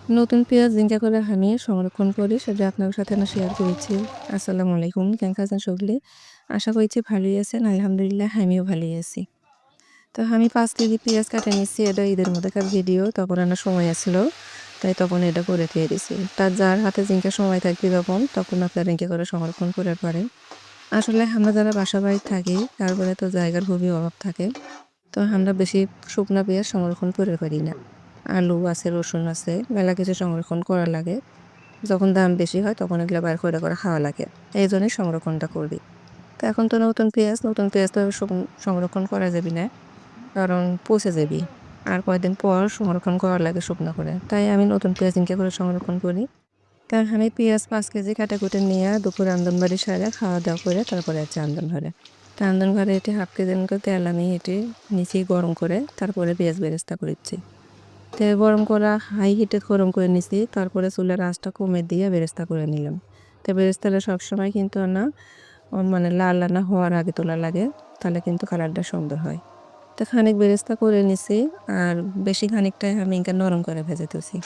নতুন পেঁয়াজ জিঙ্কা করে আমি সংরক্ষণ করি সেটা আপনার সাথে না শেয়ার করেছি। আসসালামু আলাইকুম, কেমন আছেন সকলে? আশা করছি ভালোই আছেন। আলহামদুলিল্লাহ আমিও ভালোই আছি। তো আমি ৫ কেজি পেঁয়াজ কাটে নিচ্ছি। এটা ঈদের মধ্যেকার ভিডিও। তখন আমার সময় আছিল। তাই তখন এটা করে রেখে দিছি। যার হাতে জিঙ্কা সময় থাকবে তখন আপনারা জিঙ্কা করে সংরক্ষণ করে পারেন। আসলে আমরা যারা বাসা বাড়ি থাকি তারপরে তো জায়গার খুবই অভাব থাকে। তো আমরা বেশি শুকনা পেঁয়াজ সংরক্ষণ করে পারি না। আলু আছে, রসুন আছে, মেলা কিছু সংরক্ষণ করা লাগে। যখন দাম বেশি হয় তখন এগুলো বাইর করে খাওয়া লাগে। এইজন্যই সংরক্ষণটা করি। তো এখন তো নতুন পেঁয়াজ তো সংরক্ষণ করা যাবে না। কারণ পচে যাবি। আর কয়েকদিন পর সংরক্ষণ করা লাগে শুকনো করে। তাই আমি নতুন পেঁয়াজ ইনকে করে সংরক্ষণ করি। কারণ আমি পেঁয়াজ ৫ কেজি কাটাকুটি নিয়ে দুপুরে রান্ধনবাড়ি সাইরা খাওয়া-দাওয়া করে তারপরে যাচ্ছি রান্ধন ঘরে। তো রান্ধন ঘরে এটি ১/২ কেজির মতো তেল আমি এটি নিচে গরম করে তারপরে পেঁয়াজ বেরেস্তা করেছি। তেল গরম করা হাই হিটে গরম করে নিছি। তারপরে চুলার আঁচটা কমে দিয়ে বেরেস্তা করে নিলাম। তো বেরেস্তাটা সবসময় কিন্তু না মানে লাল না হওয়ার আগে তোলা লাগে। তাহলে কিন্তু কালারটা সুন্দর হয়। তো খানিক বেরেস্তা করে নিছি। আর বেশি খানিকটাই আমি ইনকা নরম করে ভেজে তুলছি।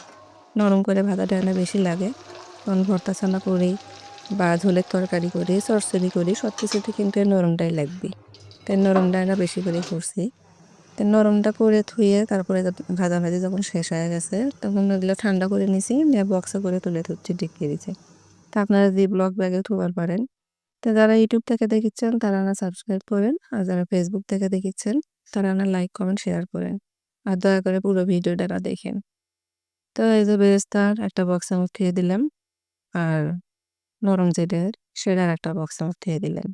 নরম করে ভাজাটা না বেশি লাগে। কারণ ভর্তা ছানা করি বা ঝোলের তরকারি করি, চচ্চড়ি করি সবকিছুতে কিন্তু এই নরমটাই লাগবে। তাই নরমটা না বেশি করে করছি। তো নরমটা করে ধুয়ে তারপরে ভাজাভাজি যখন শেষ হয়ে গেছে তখন ওগুলো ঠান্ডা করে নিছি, নিয়ে বক্সে করে তুলে ধুচ্ছি ডিপ ফ্রিজে। তা আপনারা জিপলক ব্যাগে থুবার পারেন। তো যারা ইউটিউব থেকে দেখেছেন তারা না সাবস্ক্রাইব করেন, আর যারা ফেসবুক থেকে দেখেছেন তারা না লাইক কমেন্ট শেয়ার করেন। আর দয়া করে পুরো ভিডিওটা দেখেন। তো এই যে বেরেস্তার একটা বক্সে উঠিয়ে দিলাম, আর নরম যেটার সেটার একটা বক্সে উঠিয়ে দিলাম।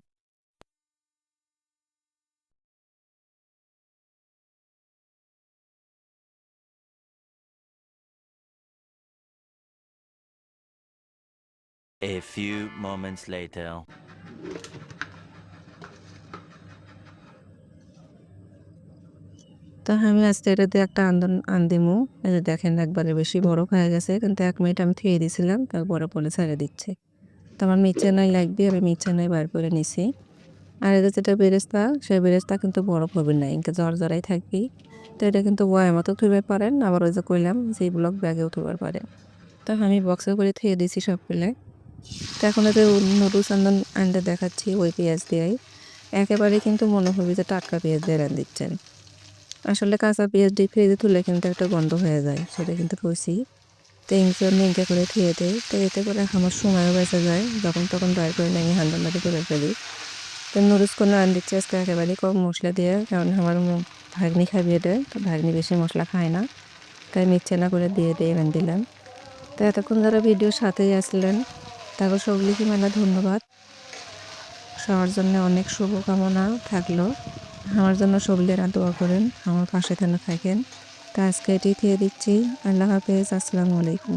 A few moments later. তো আমি আজকে এটাতে একটা আন্দিমু। এই যে দেখেন একবারে বেশি বরফ হয়ে গেছে, কিন্তু ১ মিনিট আমি থুয়ে দিয়েছিলাম, তারপরে পরে ছেড়ে দিচ্ছে। তো আমার নিচে নাই লাগবে, আমি নিচে নাই বার করে নিছি। আর এটা যেটা বেরেস্তা, সেই বেরেস্তা কিন্তু বরফ হবে না, ইনকে জড়জড়াই থাকবি। তো এটা কিন্তু বয়ামতো থুইবার পারেন, আবার ওই যে কইলাম যে ব্লক ব্যাগেও থুইবার পারেন। তো আমি বক্সে করে থুয়ে দিয়েছি সবগুলো। তো এখন এই যে নুডলস আনতে দেখাচ্ছি ওই পেঁয়াজ দিয়েই। একেবারে কিন্তু মনে হবে যে টাটকা পেঁয়াজ দিয়ে রান্ধিচ্ছেন। আসলে কাঁচা পেঁয়াজ ডিপ ফ্রিজে তুললে কিন্তু একটা গন্ধ হয়ে যায়, সেটা কিন্তু কইছি। তো জন্য ইনকা করে ধুয়ে দেয়। তো এতে করে আমার সময়ও বেঁচে যায়, যখন তখন বাইর করে নিয়ে আমি রান্নাবাড়ি করে ফেলি। তো নুডলস কোনো দিচ্ছি আজকে একেবারে কম মশলা দিয়ে, কারণ আমার ভাগ্নি খাবি এটা, তো ভাগ্নি বেশি মশলা খায় না। তাই মিক্সা না করে দিয়ে দিলাম। তো এতক্ষণ যারা ভিডিওর সাথেই আসলেন তারপর সকলকে মেলা ধন্যবাদ। সবার জন্য অনেক শুভকামনা থাকলো। আমার জন্য সকলেরা দোয়া করেন, আমার পাশে থাকেন। তা আজকে এটি দিয়ে দিচ্ছি। আল্লাহ হাফেজ, আসসালামু আলাইকুম।